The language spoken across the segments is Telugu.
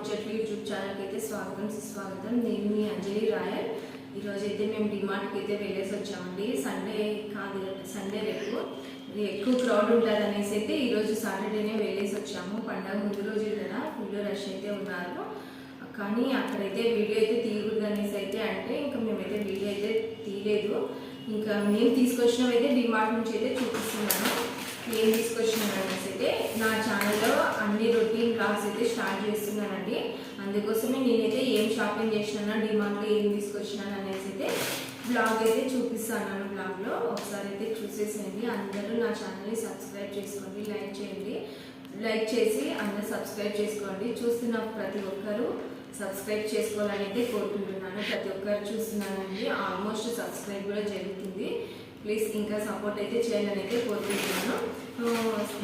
ముచ్చట్లు యూట్యూబ్ ఛానల్కి అయితే స్వాగతం. నేను మీ అంజలి రాయల్. ఈరోజు అయితే మేము డిమార్ట్కి అయితే వెళ్ళేసి వచ్చామండి. సండే కాదు, సండే రేపు ఎక్కువ క్రౌడ్ ఉంటుంది అనేసి అయితే ఈరోజు సాటర్డేనే వెళ్ళేసి వచ్చాము. పండగ ముందు రోజు కదా ఫుల్ రష్ అయితే ఉన్నారు. కానీ అక్కడైతే వీడియో అయితే తీయకూడదు అనేసి అయితే అంటే ఇంకా మేమైతే వీడియో అయితే తీయలేదు. ఇంకా మేము తీసుకొచ్చినవైతే డిమార్ట్ నుంచి అయితే చూపిస్తున్నాను. ఏం తీసుకొచ్చినాను అనేసి అయితే నా ఛానల్లో అన్ని రొటీన్ బ్లాగ్స్ అయితే స్టార్ట్ చేస్తున్నానండి. అందుకోసమే నేనైతే ఏం షాపింగ్ చేసినా డిమార్ట్లో ఏం తీసుకొచ్చినాను అనేసి అయితే బ్లాగ్ అయితే చూపిస్తాను. బ్లాగ్లో ఒకసారి అయితే చూసేసేయండి. అందరూ నా ఛానల్ని సబ్స్క్రైబ్ చేసుకోండి, లైక్ చేసి అందరూ సబ్స్క్రైబ్ చేసుకోండి. చూస్తున్న ప్రతి ఒక్కరూ సబ్స్క్రైబ్ చేసుకోవాలని అయితే కోరుకుంటున్నాను. ప్రతి ఒక్కరు చూస్తున్నానండి, ఆల్మోస్ట్ సబ్స్క్రైబ్ కూడా జరుగుతుంది. ప్లీజ్ ఇంకా సపోర్ట్ అయితే చేయాలని అయితే కోరుకుంటున్నాను.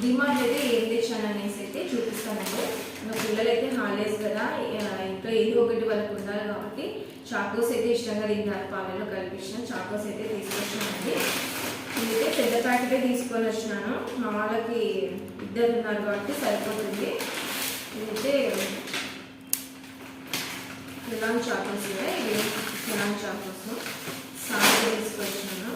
డిమార్ట్ అయితే ఏం తెచ్చాను అనేసి అయితే చూపిస్తానండి. మా పిల్లలు అయితే హాలిడేస్ కదా, ఇంకా ఏదో ఒకటి వాళ్ళకి ఉండాలి కాబట్టి చాకోస్ అయితే ఇష్టంగా తింటారు. పాలలో కలిపించిన చాకోస్ అయితే తీసుకొచ్చినానండి. ఇదైతే పెద్ద ప్యాకెటే తీసుకొని వచ్చినాను. మా వాళ్ళకి ఇద్దరు ఉన్నారు కాబట్టి సరిపోతుంది. ఇదైతే కిలాన్ చాకోస్, ఇవి కిలాన్ చాకోస్ సాల్ట్ తీసుకొచ్చినాను.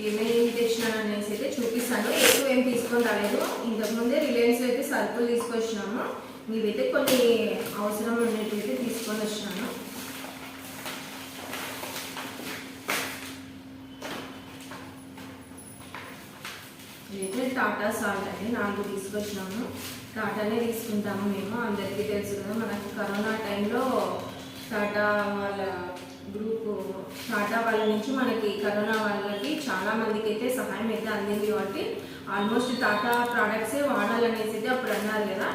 ఏమేమి తెచ్చినాను అనేసి అయితే చూపిస్తాను. ఎక్కువ ఏం తీసుకొని రాలేదు. ఇంతకుముందే రిలయన్స్లో అయితే సరుకులు తీసుకొచ్చినాము. ఇవైతే కొన్ని అవసరం ఉన్నట్టయితే తీసుకొని వచ్చినాను. ఇదైతే టాటా సాల్ట్ అండి, 4 తీసుకొచ్చినాము. టాటానే తీసుకుంటాము మేము, అందరికీ తెలుసు కదా. మనకు కరోనా టైంలో టాటా వాళ్ళ గ్రూప్, టాటా వాళ్ళ నుంచి మనకి కరోనా వాళ్ళకి చాలా మందికి అయితే సహాయం అయితే అందింది. కాబట్టి ఆల్మోస్ట్ టాటా ప్రోడక్ట్సే వాడాలనేసి అయితే అప్పుడు అన్నారు కదా.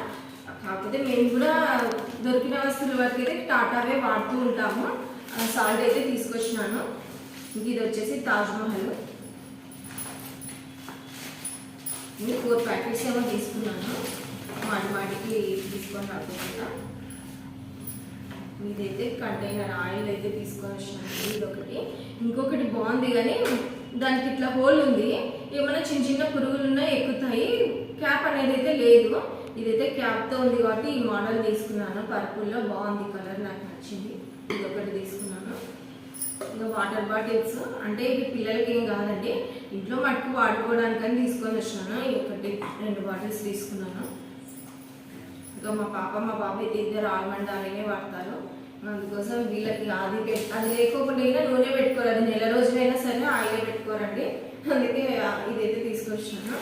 కాకపోతే మేము కూడా దొరికిన వస్తువుల వరకు అయితే టాటావే వాడుతూ ఉంటాము. సాల్ట్ అయితే తీసుకొచ్చినాను. ఇది వచ్చేసి తాజ్మహల్, 4 ప్యాకెట్స్ ఏమో తీసుకున్నాను. వాటికి తీసుకొని రాకుండా ఇదైతే కంటైనర్ ఆయిల్ అయితే తీసుకొని వచ్చినాను. ఇదొకటి. ఇంకొకటి బాగుంది కానీ దానికి ఇట్లా హోల్ ఉంది, ఏమైనా చిన్న పురుగులు ఉన్నా ఎక్కుతాయి. క్యాప్ అనేది అయితే లేదు. ఇదైతే క్యాప్తో ఉంది కాబట్టి ఈ మోడల్ తీసుకున్నాను. పర్పుల్లో బాగుంది కలర్, నాకు నచ్చింది. ఇదొకటి తీసుకున్నాను. ఇంకా వాటర్ బాటిల్స్ అంటే ఇవి పిల్లలకి ఏం కాదండి, ఇంట్లో మట్టుకు వాడుకోవడానికని తీసుకొని వచ్చినాను. ఒకటి 2 బాటిల్స్ తీసుకున్నాను. ఇంకా మా బాబు అయితే ఇద్దరు ఆల్మండ్ ఆయిలే వాడతారు. అందుకోసం వీళ్ళకి అది లేకోకుండా నూనె పెట్టుకోరు. అది నెల రోజులైనా సరే ఆయిలే పెట్టుకోరండి. అందుకే ఇదైతే తీసుకొచ్చినాను.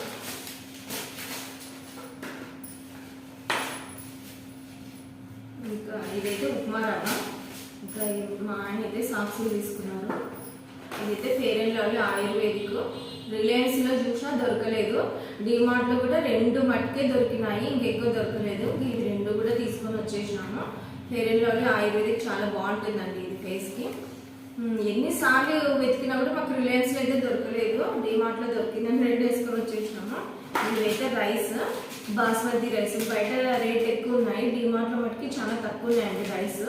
ఇంకా ఇదైతే ఉప్మా రవ్వ. ఇంకా మా ఆయన అయితే సాక్సులు తీసుకున్నారు. ఇదైతే ఫెయిర్ అండ్ లవ్లీ ఆయుర్వేదిక్. రిలయన్స్లో చూసినా దొరకలేదు. డిమార్ట్లో కూడా 2 మట్టుకే దొరికినాయి, ఇంకెక్కువ దొరకలేదు. ఇది 2 కూడా తీసుకొని వచ్చేసినాము. ఫెయిర్ అండ్ లవ్లీ ఆయుర్వేదిక్ చాలా బాగుంటుందండి ఇది ఫేస్కి. ఎన్నిసార్లు వెతికినా కూడా మాకు రిలయన్స్లో అయితే దొరకలేదు. డిమార్ట్లో దొరికిందని 2 వేసుకొని వచ్చేసినాము. ఇవైతే రైస్, బాస్మతి రైస్. బయట రేట్ ఎక్కువ ఉన్నాయి, డిమార్ట్లో మట్టుకి చాలా తక్కువ ఉన్నాయండి రైస్.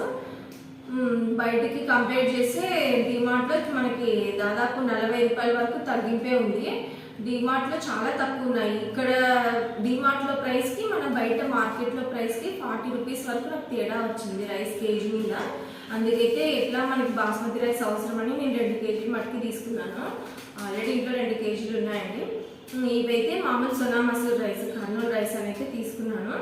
బయటికి కంపేర్ చేస్తే డిమార్ట్లో మనకి దాదాపు 40 రూపాయల వరకు తగ్గింపే ఉంది. డిమార్ట్లో చాలా తక్కువ ఉన్నాయి. ఇక్కడ డిమార్ట్లో ప్రైస్కి మన బయట మార్కెట్లో ప్రైస్కి 40 రూపీస్ వరకు నాకు తేడా వచ్చింది రైస్ కేజీ మీద. అందుకైతే ఎట్లా మనకి బాస్మతి రైస్ అవసరమని నేను 2 కేజీలు మట్టుకి తీసుకున్నాను. ఆల్రెడీ ఇంట్లో 2 కేజీలు ఉన్నాయండి. ఇవైతే మామూలు సోనా మసూర్ రైస్, కర్నూలు రైస్ అని అయితే తీసుకున్నాను.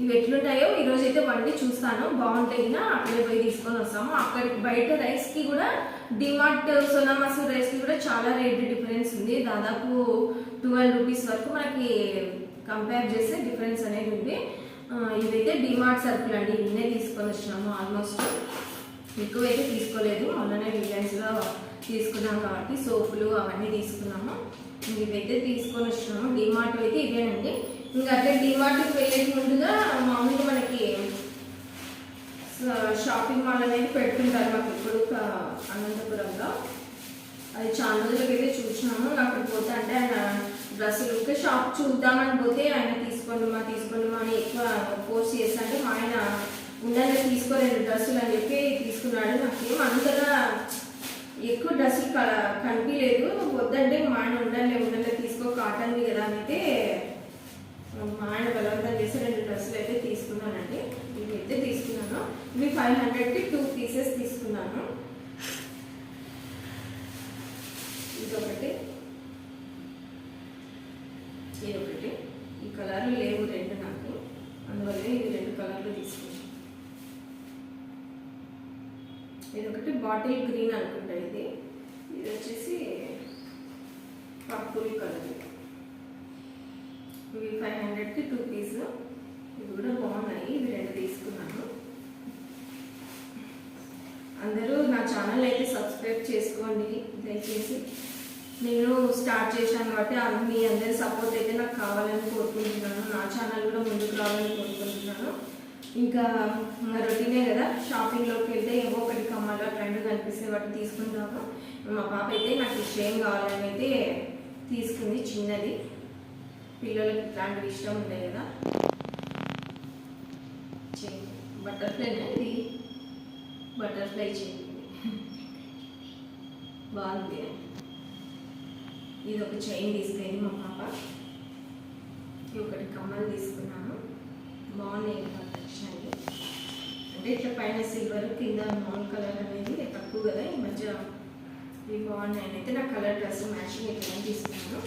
ఇవి ఎట్లుంటాయో ఈరోజు అయితే వండి చూస్తాను. బాగుంటాయి అక్కడే పోయి తీసుకొని వస్తాము. అక్కడికి బయట రైస్కి కూడా డిమార్ట్ సోనా మసూర్ రైస్కి కూడా చాలా రేట్ డిఫరెన్స్ ఉంది. దాదాపు 12 రూపీస్ వరకు మనకి కంపేర్ చేస్తే డిఫరెన్స్ అనేది ఉంది. ఇవైతే డిమార్ట్ సరుకులు అండి, ఇవన్నీ తీసుకొని వచ్చినాము. ఆల్మోస్ట్ ఎక్కువైతే తీసుకోలేదు, మొన్ననే రిలయన్స్లో తీసుకున్నాం కాబట్టి సోపులు అవన్నీ తీసుకున్నాము. ఇవైతే తీసుకొని వచ్చినాము. డిమార్ట్ అయితే ఇవేనండి. ఇంకా అట్లా డిమార్ట్కి వెళ్ళే ముందుగా మామూలుగా మనకి షాపింగ్ మాల్ అనేది పెడుతుంటారు మాకు ఇప్పుడు అనంతపురంలో. అది చాలా రోజులకైతే చూసినాము. అక్కడికి పోతే అంటే ఆయన డ్రెస్సులు ఇంకా షాప్ చూద్దామని పోతే ఆయన తీసుకోండి మా అని ఎక్కువ ఫోర్స్ చేస్తాంటే మా ఆయన ఉండాలి తీసుకో 2 డ్రెస్సులు అని చెప్పి తీసుకున్నాడు. నాకేం అంతగా ఎక్కువ డ్రెస్సులు కనిపించలేదు. వద్దంటే మా ఆయన ఉండాలి తీసుకో కాటన్వి కదా అని అయితే మా ఆయన బలవంతం చేసి 2 డ్రెస్సులు అయితే తీసుకున్నానండి. ఇవైతే 500కి 2 పీసెస్ తీసుకున్నాను. ఇదొకటి, ఇదొకటి. ఈ కలర్లు లేవు రెండు నాకు, అందువల్ల ఇది 2 కలర్లు తీసుకున్నాను. ఇదొకటి బాటిల్ గ్రీన్ అనుకుంటా, ఇది వచ్చేసి పర్పుల్ కలర్. ఇవి 500కి 2 పీస్. ఇవి కూడా బాగున్నాయి, ఇవి 2 తీసుకున్నాను. అందరూ నా ఛానల్ అయితే సబ్స్క్రైబ్ చేసుకోండి దయచేసి. నేను స్టార్ట్ చేశాను కాబట్టి మీ అందరి సపోర్ట్ అయితే నాకు కావాలని కోరుకుంటున్నాను. నా ఛానల్ కూడా ముందుకు రావాలని కోరుకుంటున్నాను. ఇంకా రొటీనే కదా, షాపింగ్లోకి వెళ్తే ఏవో ఒకటి కమ్మలో ట్రెండ్ కనిపిస్తే వాటిని తీసుకుంటాము. మా పాప అయితే నాకు ఇష్టం కావాలని అయితే తీసుకుంది, చిన్నది. పిల్లలకి ఇట్లాంటివి ఇష్టం ఉంటాయి కదా. చైన్ బటర్ఫ్లైనా, ఇది బటర్ఫ్లై చైన్ బాగుంది. ఇది ఒక చైన్ తీసుకుంది మా పాప. ఇది ఒకటి కమ్మలు తీసుకున్నాను, బాగున్నాయి నచ్చాయి. అంటే ఇట్లా పైన సిల్వర్ కింద మామూలు కలర్ అనేది తక్కువ కదా ఈ మధ్య. ఇవి బాగున్నాయి అయితే నా కలర్ డ్రెస్ మ్యాచింగ్ ఇట్లా తీసుకున్నాను.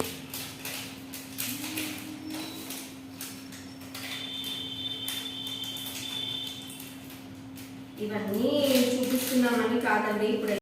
ఇవన్నీ చూపిస్తున్నామని కాదండి, ఇప్పుడు